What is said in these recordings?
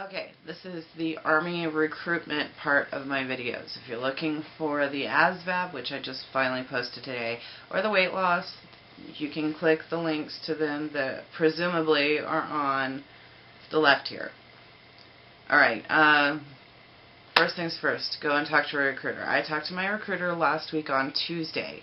Okay, this is the Army recruitment part of my videos. If you're looking for the ASVAB, which I just finally posted today, or the weight loss, you can click the links to them that presumably are on the left here. Alright, first things first, go and talk to a recruiter. I talked to my recruiter last week on Tuesday.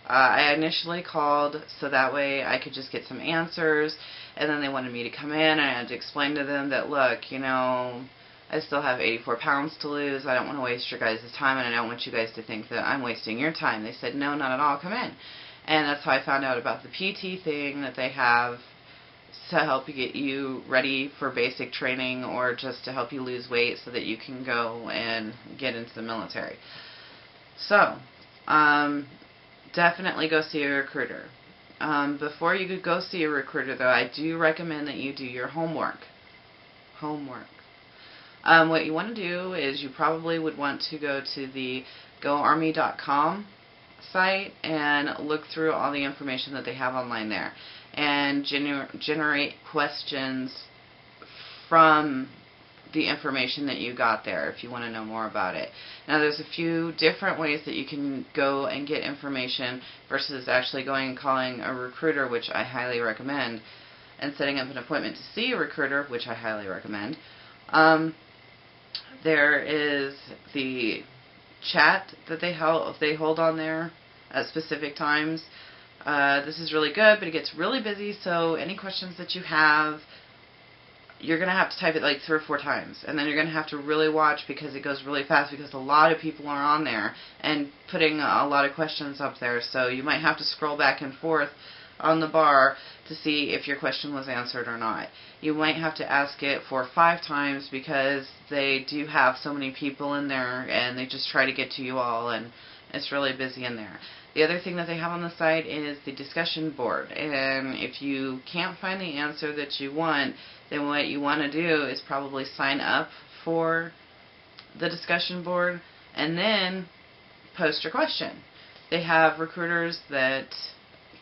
I initially called so that way I could just get some answers, and then they wanted me to come in and I had to explain to them that, look, I still have 84 pounds to lose. I don't want to waste your guys' time, and I don't want you guys to think that I'm wasting your time. They said, no, not at all, come in. And that's how I found out about the PT thing that they have to help you get you ready for basic training or just to help you lose weight so that you can go and get into the military. So, definitely go see a recruiter. Before you could go see a recruiter, though, I do recommend that you do your homework. What you want to do is you probably would want to go to the goarmy.com site and look through all the information that they have online there and generate questions from the information that you got there if you want to know more about it. Now, there's a few different ways that you can go and get information versus actually going and calling a recruiter, which I highly recommend, and setting up an appointment to see a recruiter, which I highly recommend. There is the chat that they hold on there at specific times. This is really good, but it gets really busy, so any questions that you have, you're going to have to type it like 3 or 4 times, and then you're going to have to really watch because it goes really fast because a lot of people are on there and putting a lot of questions up there, so you might have to scroll back and forth on the bar to see if your question was answered or not. You might have to ask it 4 or 5 times because they do have so many people in there and they just try to get to you all, and it's really busy in there. The other thing that they have on the site is the discussion board, and if you can't find the answer that you want, then what you want to do is probably sign up for the discussion board and then post your question. They have recruiters that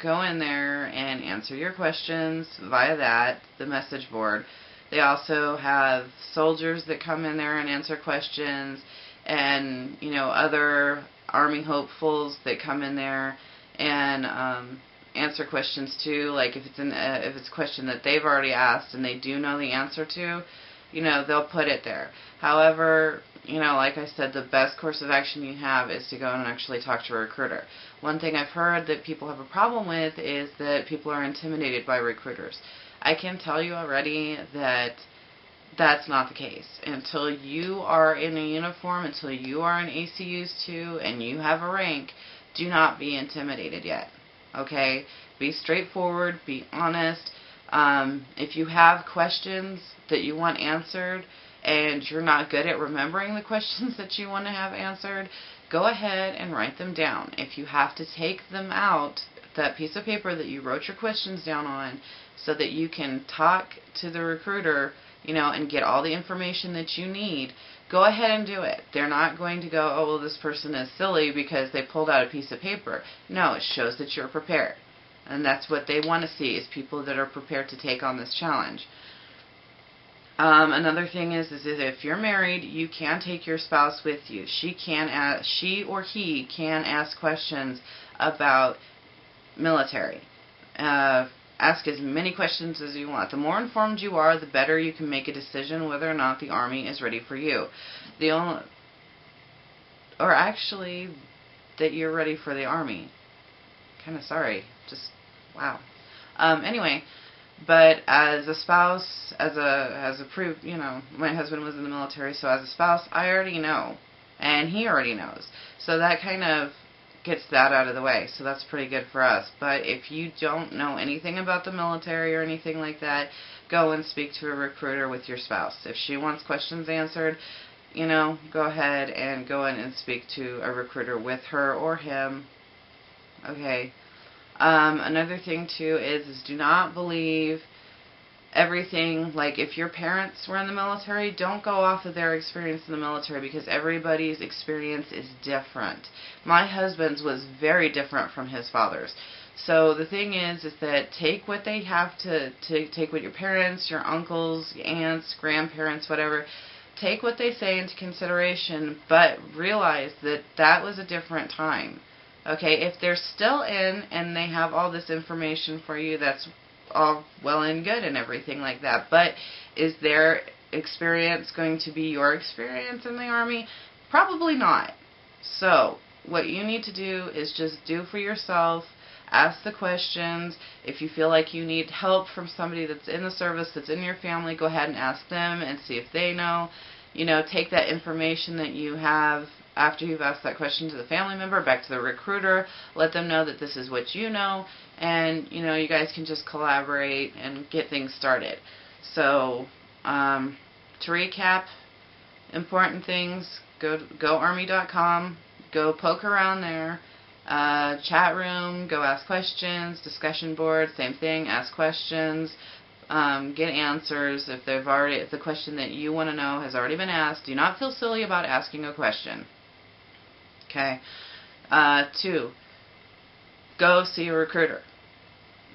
go in there and answer your questions via the message board. They also have soldiers that come in there and answer questions, and other Army hopefuls that come in there and answer questions too. Like if it's a question that they've already asked and they do know the answer to, they'll put it there. However, like I said, the best course of action you have is to go and actually talk to a recruiter. One thing I've heard that people have a problem with is that people are intimidated by recruiters. I can tell you already that that's not the case. Until you are in a uniform, until you are in ACUs 2 and you have a rank, do not be intimidated yet. Okay? Be straightforward, be honest. If you have questions that you want answered and you're not good at remembering the questions that you want to have answered, go ahead and write them down. If you have to take them out, that piece of paper that you wrote your questions down on, so that you can talk to the recruiter, and get all the information that you need, go ahead and do it. They're not going to go, oh, well, this person is silly because they pulled out a piece of paper. No, it shows that you're prepared. And that's what they want to see, is people that are prepared to take on this challenge. Another thing is that if you're married, you can take your spouse with you. She or he can ask questions about military. Ask as many questions as you want. The more informed you are, the better you can make a decision whether or not the Army is ready for you. Or actually, that you're ready for the Army. Kind of sorry. Just, wow. Anyway, but as a spouse, as a proof, my husband was in the military, so as a spouse, I already know. And he already knows. So that kind of gets that out of the way, so that's pretty good for us. But if you don't know anything about the military or anything like that, go and speak to a recruiter with your spouse. If she wants questions answered, go ahead and go in and speak to a recruiter with her or him. Okay. Another thing too is do not believe everything. Like, if your parents were in the military, don't go off of their experience in the military, because everybody's experience is different. My husband's was very different from his father's. So the thing is that take what they have to take what your parents, your uncles, your aunts, grandparents, whatever, take what they say into consideration, but realize that that was a different time. Okay, if they're still in and they have all this information for you, that's all well and good and everything like that. But is their experience going to be your experience in the Army? Probably not. So what you need to do is just do for yourself. Ask the questions. If you feel like you need help from somebody that's in the service, that's in your family, go ahead and ask them and see if they know. You know, take that information that you have after you've asked that question to the family member, back to the recruiter, let them know that this is what you know, and, you know, you guys can just collaborate and get things started. So, to recap, important things, go Army.com, go poke around there, chat room, go ask questions, discussion board, same thing, ask questions, get answers. If the question that you want to know has already been asked, do not feel silly about asking a question. Okay. 2, go see a recruiter.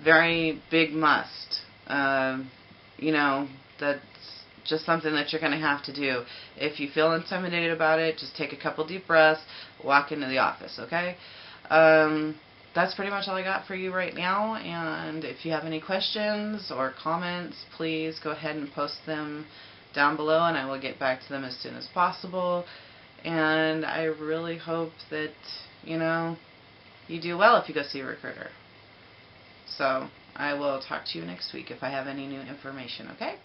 Very big must. You know, that's just something that you're going to have to do. If you feel intimidated about it, just take a couple deep breaths, walk into the office, okay? That's pretty much all I got for you right now, and if you have any questions or comments, please go ahead and post them down below, and I will get back to them as soon as possible. And I really hope that, you know, you do well if you go see a recruiter. So I will talk to you next week if I have any new information, okay?